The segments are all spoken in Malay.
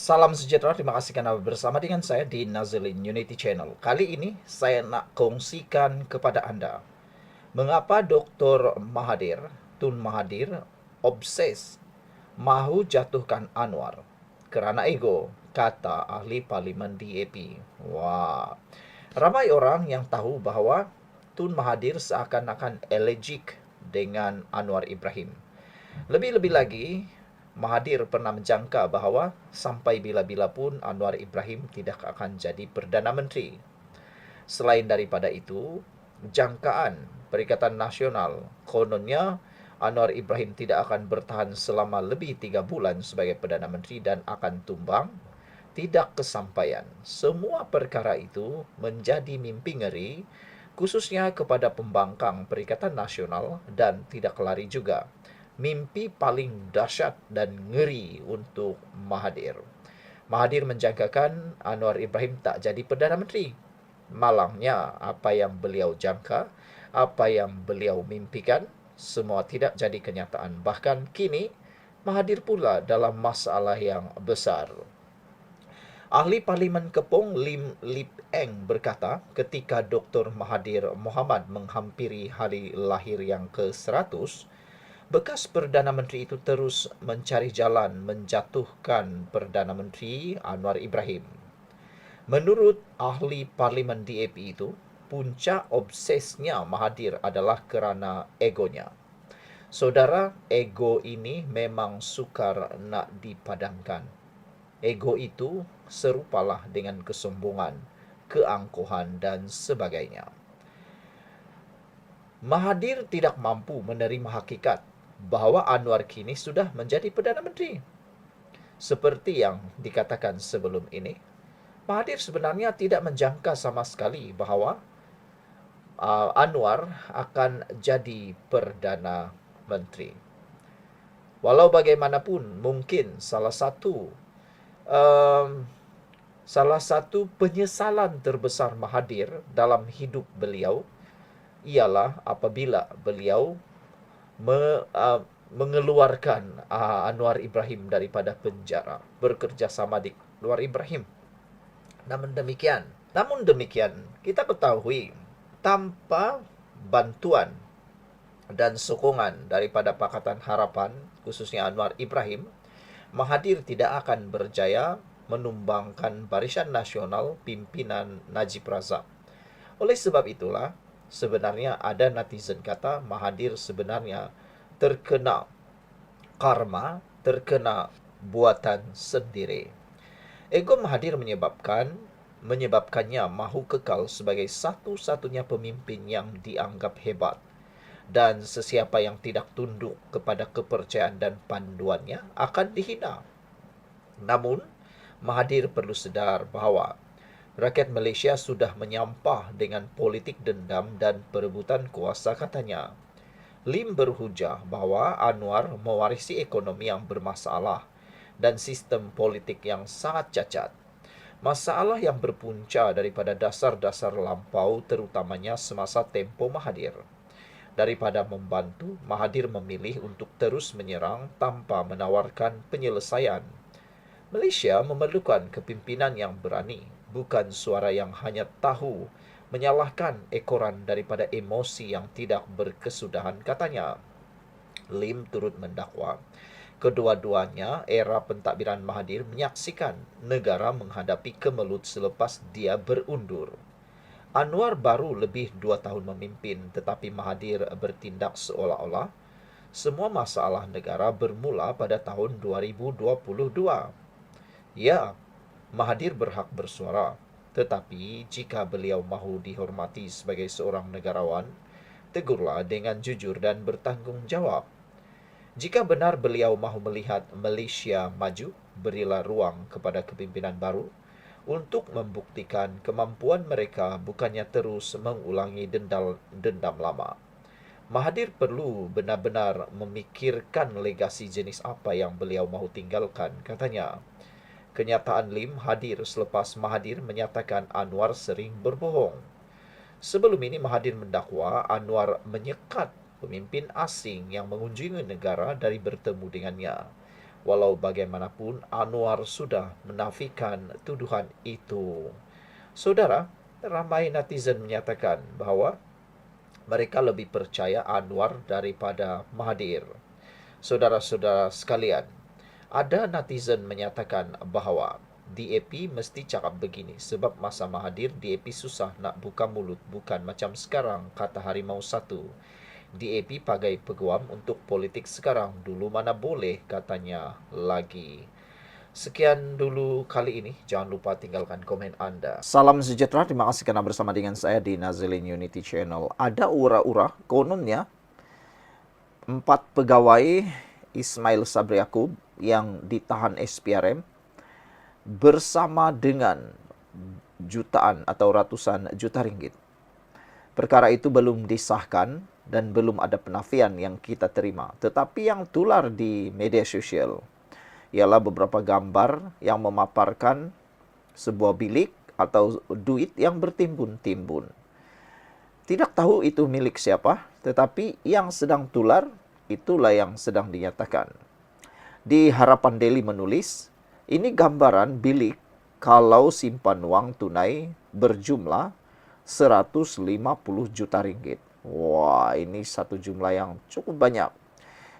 Salam sejahtera, terima kasih karena bersama dengan saya di Nazilin Unity Channel. Kali ini saya nak kongsikan kepada Anda mengapa Dr. Mahathir, Tun Mahathir, obses mahu jatuhkan Anwar kerana ego, kata ahli parlimen DAP. Wah, ramai orang yang tahu bahawa Tun Mahathir seakan-akan allergic dengan Anwar Ibrahim. Lebih-lebih lagi, Mahathir pernah menjangka bahawa sampai bila-bila pun Anwar Ibrahim tidak akan jadi Perdana Menteri. Selain daripada itu, jangkaan Perikatan Nasional kononnya Anwar Ibrahim tidak akan bertahan selama lebih 3 bulan sebagai Perdana Menteri dan akan tumbang. Tidak kesampaian. Semua perkara itu menjadi mimpi ngeri, khususnya kepada pembangkang Perikatan Nasional dan tidak lari juga. Mimpi paling dahsyat dan ngeri untuk Mahathir. Mahathir menjangkakan Anwar Ibrahim tak jadi Perdana Menteri. Malangnya, apa yang beliau jangka, apa yang beliau mimpikan, semua tidak jadi kenyataan. Bahkan kini, Mahathir pula dalam masalah yang besar. Ahli Parlimen Kepong Lim Lip Eng berkata ketika Dr. Mahathir Mohamad menghampiri hari lahir yang ke-100, bekas Perdana Menteri itu terus mencari jalan menjatuhkan Perdana Menteri Anwar Ibrahim. Menurut ahli Parlimen DAP itu, puncak obsesnya Mahathir adalah kerana egonya. Saudara, ego ini memang sukar nak dipadamkan. Ego itu serupalah dengan kesombongan, keangkuhan dan sebagainya. Mahathir tidak mampu menerima hakikat bahawa Anwar kini sudah menjadi Perdana Menteri. Seperti yang dikatakan sebelum ini, Mahathir sebenarnya tidak menjangka sama sekali bahawa Anwar akan jadi Perdana Menteri. Walau bagaimanapun, mungkin um, salah satu penyesalan terbesar Mahathir dalam hidup beliau ialah apabila beliau mengeluarkan Anwar Ibrahim daripada penjara, bekerjasama di Anwar Ibrahim. Namun demikian, kita ketahui tanpa bantuan dan sokongan daripada Pakatan Harapan, khususnya Anwar Ibrahim, Mahathir tidak akan berjaya menumbangkan Barisan Nasional pimpinan Najib Razak. Oleh sebab itulah, sebenarnya ada netizen kata Mahathir sebenarnya terkena karma, terkena buatan sendiri. Ego Mahathir menyebabkannya mahu kekal sebagai satu-satunya pemimpin yang dianggap hebat. Dan sesiapa yang tidak tunduk kepada kepercayaan dan panduannya akan dihina. Namun, Mahathir perlu sedar bahawa rakyat Malaysia sudah menyampah dengan politik dendam dan perebutan kuasa, katanya. Lim berhujah bahawa Anwar mewarisi ekonomi yang bermasalah dan sistem politik yang sangat cacat. Masalah yang berpunca daripada dasar-dasar lampau terutamanya semasa tempoh Mahathir. Daripada membantu, Mahathir memilih untuk terus menyerang tanpa menawarkan penyelesaian. Malaysia memerlukan kepimpinan yang berani, bukan suara yang hanya tahu menyalahkan ekoran daripada emosi yang tidak berkesudahan, katanya. Lim turut mendakwa kedua-duanya era pentadbiran Mahathir menyaksikan negara menghadapi kemelut selepas dia berundur. Anwar baru lebih 2 tahun memimpin, tetapi Mahathir bertindak seolah-olah semua masalah negara bermula pada tahun 2022. Ya, Mahathir berhak bersuara, tetapi jika beliau mahu dihormati sebagai seorang negarawan, tegurlah dengan jujur dan bertanggungjawab. Jika benar beliau mahu melihat Malaysia maju, berilah ruang kepada kepimpinan baru untuk membuktikan kemampuan mereka, bukannya terus mengulangi dendam lama. Mahathir perlu benar-benar memikirkan legasi jenis apa yang beliau mahu tinggalkan, katanya. Kenyataan Lim hadir selepas Mahathir menyatakan Anwar sering berbohong. Sebelum ini Mahathir mendakwa Anwar menyekat pemimpin asing yang mengunjungi negara dari bertemu dengannya. Walau bagaimanapun, Anwar sudah menafikan tuduhan itu. Saudara, ramai netizen menyatakan bahwa mereka lebih percaya Anwar daripada Mahathir. Saudara-saudara sekalian, ada netizen menyatakan bahwa DAP mesti cakap begini sebab masa Mahathir DAP susah nak buka mulut, bukan macam sekarang, kata Harimau Satu. DAP pakai peguam untuk politik sekarang, dulu mana boleh katanya lagi. Sekian dulu kali ini, jangan lupa tinggalkan komen Anda. Salam sejahtera, terima kasih karena bersama dengan saya di Nazilin Unity Channel. Ada ura-ura, kononnya 4 pegawai Ismail Sabri Yaakob yang ditahan SPRM bersama dengan jutaan atau ratusan juta ringgit. Perkara itu belum disahkan dan belum ada penafian yang kita terima. Tetapi yang tular di media sosial ialah beberapa gambar yang memaparkan sebuah bilik atau duit yang bertimbun-timbun. Tidak tahu itu milik siapa, tetapi yang sedang tular itulah yang sedang dinyatakan. Di Harapan Daily menulis, ini gambaran bilik kalau simpan uang tunai berjumlah 150 juta ringgit. Wah, ini satu jumlah yang cukup banyak.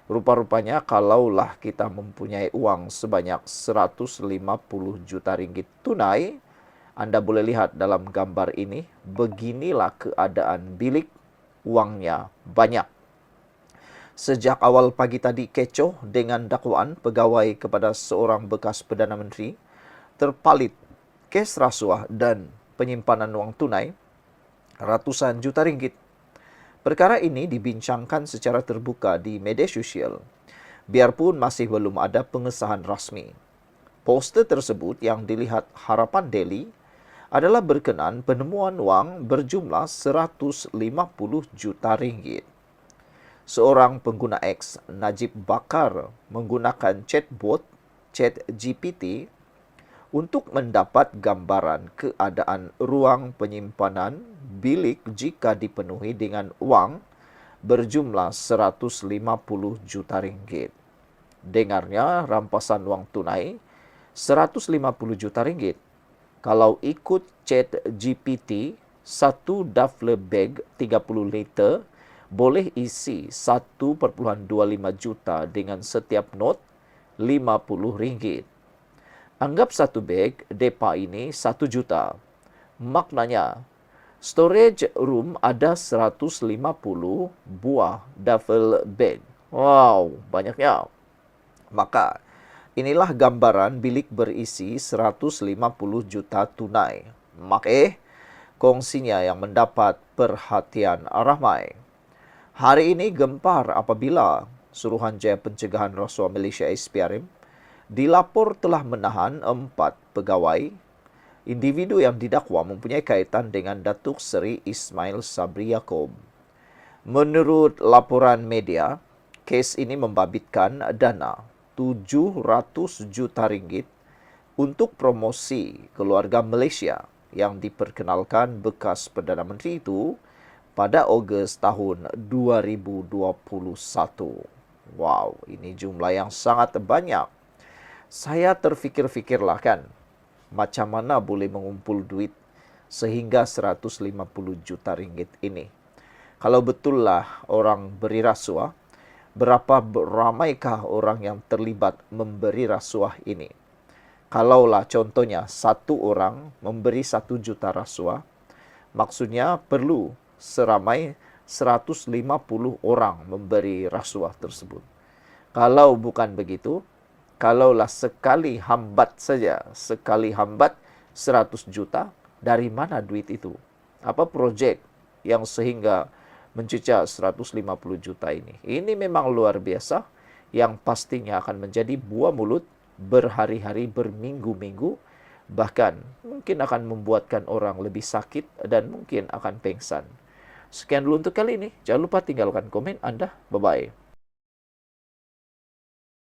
Rupa-rupanya kalaulah kita mempunyai uang sebanyak 150 juta ringgit tunai, Anda boleh lihat dalam gambar ini, beginilah keadaan bilik, uangnya banyak. Sejak awal pagi tadi kecoh dengan dakwaan pegawai kepada seorang bekas Perdana Menteri terpalit kes rasuah dan penyimpanan uang tunai ratusan juta ringgit. Perkara ini dibincangkan secara terbuka di media sosial, biarpun masih belum ada pengesahan rasmi. Poster tersebut yang dilihat Harapan Daily adalah berkenan penemuan wang berjumlah 150 juta ringgit. Seorang pengguna X, Najib Bakar, menggunakan chatbot ChatGPT untuk mendapat gambaran keadaan ruang penyimpanan bilik jika dipenuhi dengan uang berjumlah 150 juta ringgit. Dengarnya rampasan uang tunai 150 juta ringgit. Kalau ikut ChatGPT, satu duffler bag 30 liter boleh isi 1,25 juta dengan setiap not 50 ringgit. Anggap satu beg depa ini 1 juta. Maknanya, storage room ada 150 buah duffel bag. Wow, banyaknya. Maka, inilah gambaran bilik berisi 150 juta tunai. Kongsinya yang mendapat perhatian ramai. Hari ini gempar apabila Suruhanjaya Pencegahan Rasuah Malaysia SPRM dilapor telah menahan 4 pegawai individu yang didakwa mempunyai kaitan dengan Datuk Seri Ismail Sabri Yaakob. Menurut laporan media, kes ini membabitkan dana 700 juta ringgit untuk promosi keluarga Malaysia yang diperkenalkan bekas Perdana Menteri itu pada Ogos tahun 2021. Wow, ini jumlah yang sangat banyak. Saya terfikir-fikirlah kan, macam mana boleh mengumpul duit sehingga 150 juta ringgit ini. Kalau betullah orang beri rasuah, berapa ramaikah orang yang terlibat memberi rasuah ini? Kalaulah contohnya satu orang memberi 1 juta rasuah, maksudnya perlu seramai 150 orang memberi rasuah tersebut. Kalau bukan begitu, kalaulah sekali hambat saja, sekali hambat 100 juta, dari mana duit itu? Apa projek yang sehingga mencecah 150 juta ini? Ini memang luar biasa, yang pastinya akan menjadi buah mulut berhari-hari, berminggu-minggu, bahkan mungkin akan membuatkan orang lebih sakit dan mungkin akan pengsan. Sekian dulu untuk kali ini. Jangan lupa tinggalkan komen Anda. Bye-bye.